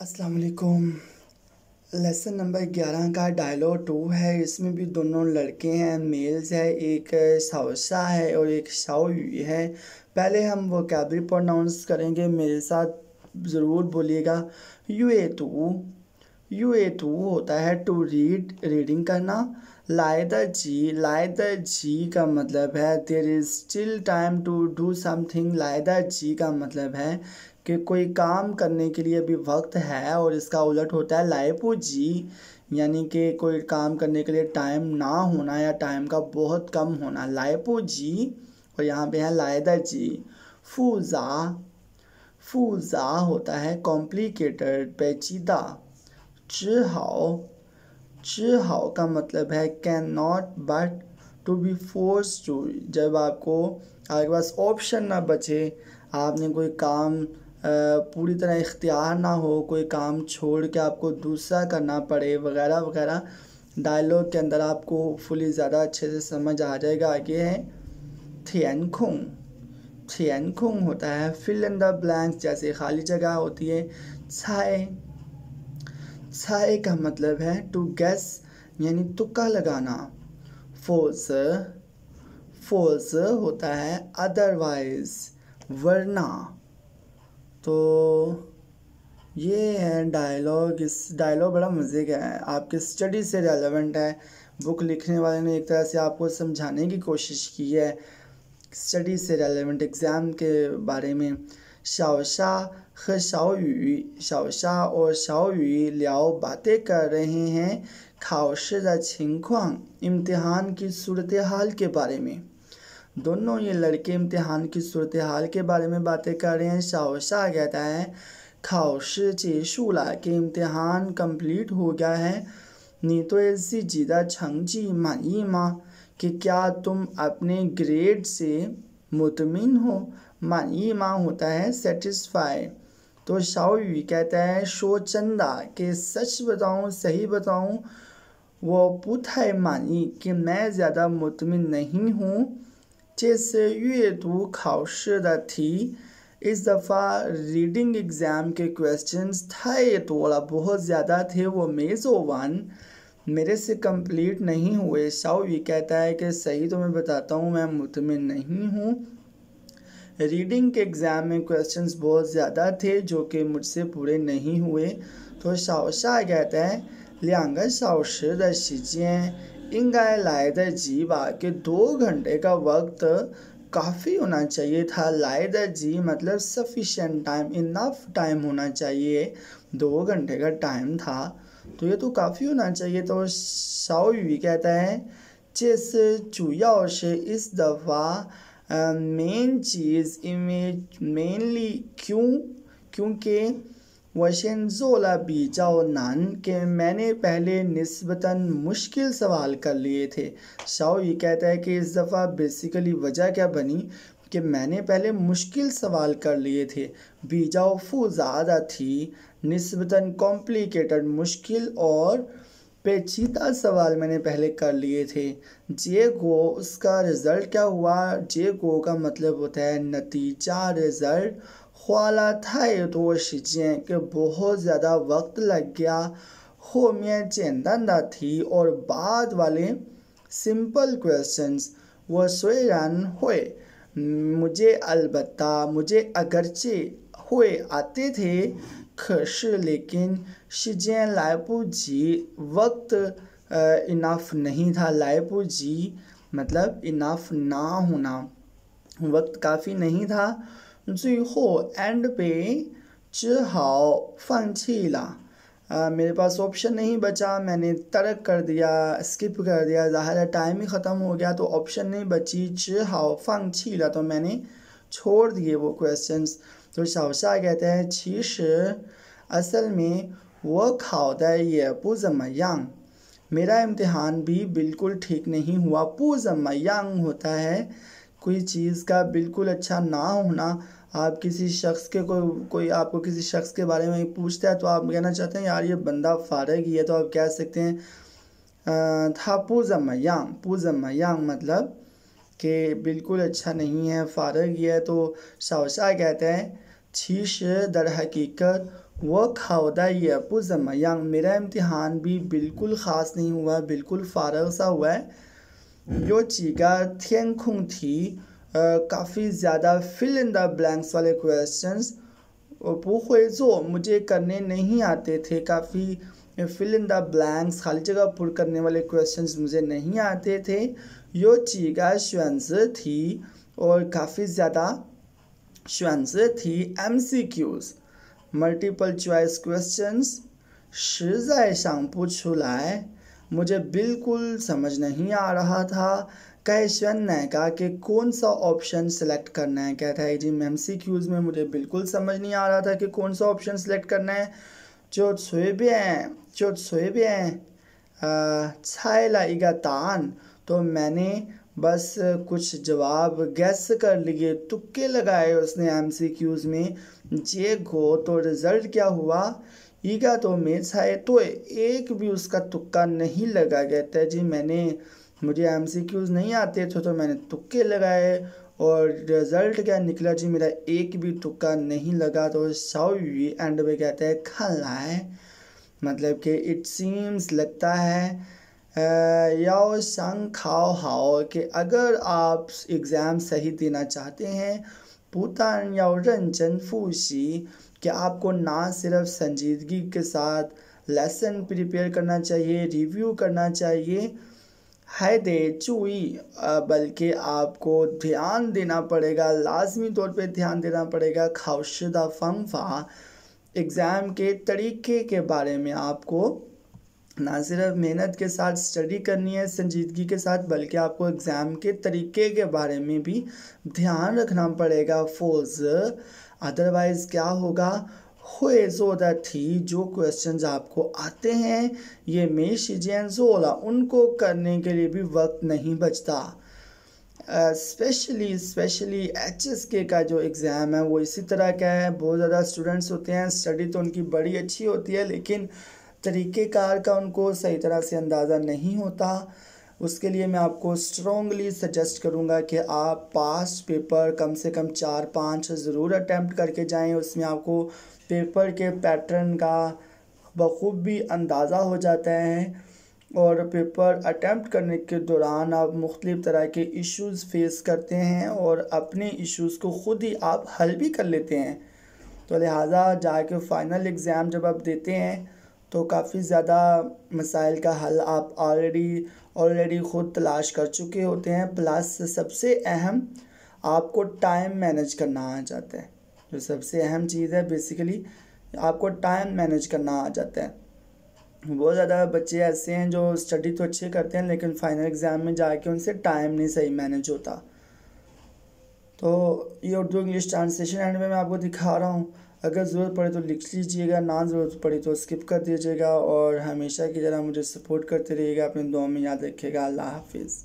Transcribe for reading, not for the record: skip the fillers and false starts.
अस्सलाम वालेकुम। Lesson number 11 का डायलॉग 2 है। इसमें भी दोनों लड़के हैं, मेल्स है। एक शाओशा है और एक शाओयू है। पहले हम वोकैबुलरी प्रोनाउंस करेंगे, मेरे साथ ज़रूर बोलिएगा। यूए टू होता है टू रीड, रीडिंग करना। लाई द जी का मतलब है there is still time to do something. लाई द जी का मतलब है कि कोई काम करने के लिए अभी वक्त है, और इसका उलट होता है लाइपो जी, यानी कि कोई काम करने के लिए टाइम ना होना या टाइम का बहुत कम होना, लाइपो जी। और यहाँ पे है लाई द जी। फूजा फूजा होता है कॉम्प्लिकेटेड, पेचीदा। चिहाओ चिहाओ का मतलब है can not but to be force to, जब आपके पास ऑप्शन ना बचे, आपने कोई काम पूरी तरह इख्तियार ना हो, कोई काम छोड़ के आपको दूसरा करना पड़े वगैरह वगैरह। डायलॉग के अंदर आपको फुली ज़्यादा अच्छे से समझ आ जाएगा। आगे है थियनखुंग। थियनखुंग होता है फिल इन द ब्लैंक्स, जैसे खाली जगह होती है। छाए छाए का मतलब है टू गेस, यानी तुक्का लगाना। फोर्स फोर्स होता है अदरवाइज, वरना। तो ये है डायलॉग। इस डायलॉग बड़ा मज़े का है, आपके स्टडी से रेलेवेंट है। बुक लिखने वाले ने एक तरह से आपको समझाने की कोशिश की है, स्टडी से रेलेवेंट एग्ज़ाम के बारे में। शाओशा शाओशा और शाओयू लियाओ बातें कर रहे हैं खाओशी दा छिंगख्वांग, इम्तिहान की सूरत हाल के बारे में। दोनों ये लड़के इम्तिहान की सूरत हाल के बारे में बातें कर रहे हैं। शाओशा कहता है खाओशी चेशुला, के इम्तिहान कंप्लीट हो गया है। नी तो ऐसी जीदा छंगजी मानी माँ, कि क्या तुम अपने ग्रेड से मुतमिन हो। मानी माँ होता है सेटिस्फाई। तो शाओयू कहता है शो चंदा, के सच बताऊँ सही बताऊँ, वो पुथाई मानी, कि मैं ज़्यादा मुतमिन नहीं हूँ। जैसे ये तो खाओशी दा थी, इस दफ़ा रीडिंग एग्ज़ाम के क्वेश्चंस थे थोड़ा बहुत ज़्यादा थे, वो मेज़ो वन मेरे से कंप्लीट नहीं हुए। शाओयू कहता है कि सही तो मैं बताता हूँ, मैं मुतमिन नहीं हूँ। रीडिंग के एग्ज़ाम में क्वेश्चंस बहुत ज़्यादा थे जो कि मुझसे पूरे नहीं हुए। तो शाओशा कहता है लियांगा शाओशी द शिजियन इंगाय लाए द जीवा, के 2 घंटे का वक्त काफ़ी होना चाहिए था। लाए द जी मतलब सफिशेंट टाइम, इनफ टाइम होना चाहिए। 2 घंटे का टाइम था तो ये तो काफ़ी होना चाहिए। तो शाओयू कहता है जिस चुयाओ से इस दफ़ा मेन चीज़ इमेज मेनली क्योंकि वशेंजोला बीजाओ नान, के मैंने पहले निस्बतन मुश्किल सवाल कर लिए थे। शाओयू कहता है कि इस दफ़ा बेसिकली वजह क्या बनी कि मैंने पहले मुश्किल सवाल कर लिए थे। बीजाओ फू ज़्यादा थी, निस्बतन कॉम्प्लिकेटेड मुश्किल और पेचीदा सवाल मैंने पहले कर लिए थे। जे गो उसका रिज़ल्ट क्या हुआ। जे गो का मतलब होता है नतीजा, रिज़ल्ट। ख्वाला था ये तो शिजें कि बहुत ज़्यादा वक्त लग गया। हो में चेंदंदा थी, और बाद वाले सिंपल क्वेश्चंस वो स्वयं हुए, मुझे अगरचे हुए आते थे, खश लेकिन शिजें लाइपू जी वक्त इनफ नहीं था। लाइपू जी मतलब इनफ ना होना, वक्त काफ़ी नहीं था। हो एंड पे चिहाओ फंचीला, मेरे पास ऑप्शन नहीं बचा, मैंने तर्क कर दिया, स्किप कर दिया, ज़ाहिर है टाइम ही ख़त्म हो गया तो ऑप्शन नहीं बची। चिहाओ फंचीला, तो मैंने छोड़ दिए वो क्वेश्चंस। तो शाओशा कहते हैं छीश असल में वो खाओदा ये पुजमयांग, मेरा इम्तिहान भी बिल्कुल ठीक नहीं हुआ। पुजमयांग होता है कोई चीज़ का बिल्कुल अच्छा ना होना। आप किसी शख्स के कोई आपको किसी शख्स के बारे में पूछता है तो आप कहना चाहते हैं यार ये बंदा फारग ही है, तो आप कह सकते हैं था पुजमयांग मतलब कि बिल्कुल अच्छा नहीं है, फारग ही है। तो शाओशा कहते हैं छीश दर हकीकत 我考的也不怎么样 मेरा इम्तिहान भी बिल्कुल ख़ास नहीं हुआ, बिल्कुल फ़ारग सा हुआ है। 有几个填空题काफ़ी ज़्यादा फिल इन द ब्लैंक्स वाले क्वेश्चंस वो हुए जो मुझे करने नहीं आते थे। काफ़ी फिल इन द ब्लैंक्स खाली जगह पुर करने वाले क्वेश्चंस मुझे नहीं आते थे। यो चीगा श्वंस थी और काफ़ी ज़्यादा श्वंस थी MCQs मल्टीपल चॉइस क्वेश्चंस 实在想不出来 मुझे बिल्कुल समझ नहीं आ रहा था। कैशन ने कहा कि कौन सा ऑप्शन सेलेक्ट करना है। कहता है जी MCQs में मुझे बिल्कुल समझ नहीं आ रहा था कि कौन सा ऑप्शन सेलेक्ट करना है। 就随便猜了一个答案 तो मैंने बस कुछ जवाब गैस कर लिए, तुक्के लगाए उसने MCQs में। जे गो तो रिज़ल्ट क्या हुआ, ईगा तो मेथ्स है तो एक भी उसका तुक्का नहीं लगा। कहता है जी मुझे MCQs नहीं आते थे तो मैंने तुक्के लगाए और रिज़ल्ट क्या निकला जी, मेरा एक भी तुक्का नहीं लगा। तो शाओयू एंड में कहता है खलाए, मतलब कि इट सीम्स लगता है याओ संग खाओ हाओ कि अगर आप एग्ज़ाम सही देना चाहते हैं पुतान याओ रंजन फूसी कि आपको ना सिर्फ संजीदगी के साथ लेसन प्रिपेयर करना चाहिए, रिव्यू करना चाहिए, है दे चुई बल्कि आपको ध्यान देना पड़ेगा, लाजमी तौर पे ध्यान देना पड़ेगा। खाउशदा फंफा एग्ज़ाम के तरीके के बारे में आपको ना सिर्फ मेहनत के साथ स्टडी करनी है संजीदगी के साथ, बल्कि आपको एग्ज़ाम के तरीके के बारे में भी ध्यान रखना पड़ेगा। फोर्स अदरवाइज़ क्या होगा, हुए ज़ोदा थी जो क्वेश्चंस आपको आते हैं ये मेशिजन ज़ोला उनको करने के लिए भी वक्त नहीं बचता। स्पेशली HSK का जो एग्ज़ाम है वो इसी तरह का है। बहुत ज़्यादा स्टूडेंट्स होते हैं, स्टडी तो उनकी बड़ी अच्छी होती है लेकिन तरीक़ेकार का उनको सही तरह से अंदाज़ा नहीं होता। उसके लिए मैं आपको स्ट्रॉन्गली सजेस्ट करूँगा कि आप पास्ट पेपर कम से कम 4-5 ज़रूर अटैम्प्ट करके जाएं। उसमें आपको पेपर के पैटर्न का बखूबी अंदाज़ा हो जाता है और पेपर अटैम्प्ट करने के दौरान आप मुख्तलिफ़ तरह के इश्यूज़ फेस करते हैं और अपने इश्यूज़ को ख़ुद ही आप हल भी कर लेते हैं। तो लिहाजा जाके फ़ाइनल एग्ज़ाम जब आप देते हैं तो काफ़ी ज़्यादा मसाइल का हल आप ऑलरेडी ख़ुद तलाश कर चुके होते हैं। प्लस सबसे अहम आपको टाइम मैनेज करना आ जाता है। जो सबसे अहम चीज़ है बेसिकली आपको टाइम मैनेज करना आ जाता है। बहुत ज़्यादा बच्चे ऐसे हैं जो स्टडी तो अच्छे करते हैं लेकिन फ़ाइनल एग्ज़ाम में जाके उनसे टाइम नहीं सही मैनेज होता। तो ये उर्दू इंग्लिश ट्रांसलेशन एंड में मैं आपको दिखा रहा हूँ। अगर ज़रूरत पड़े तो लिख लीजिएगा, ना ज़रूरत पड़े तो स्किप कर दीजिएगा और हमेशा की तरह मुझे सपोर्ट करते रहिएगा। अपने दुआ में याद रखिएगा। अल्लाह हाफिज़।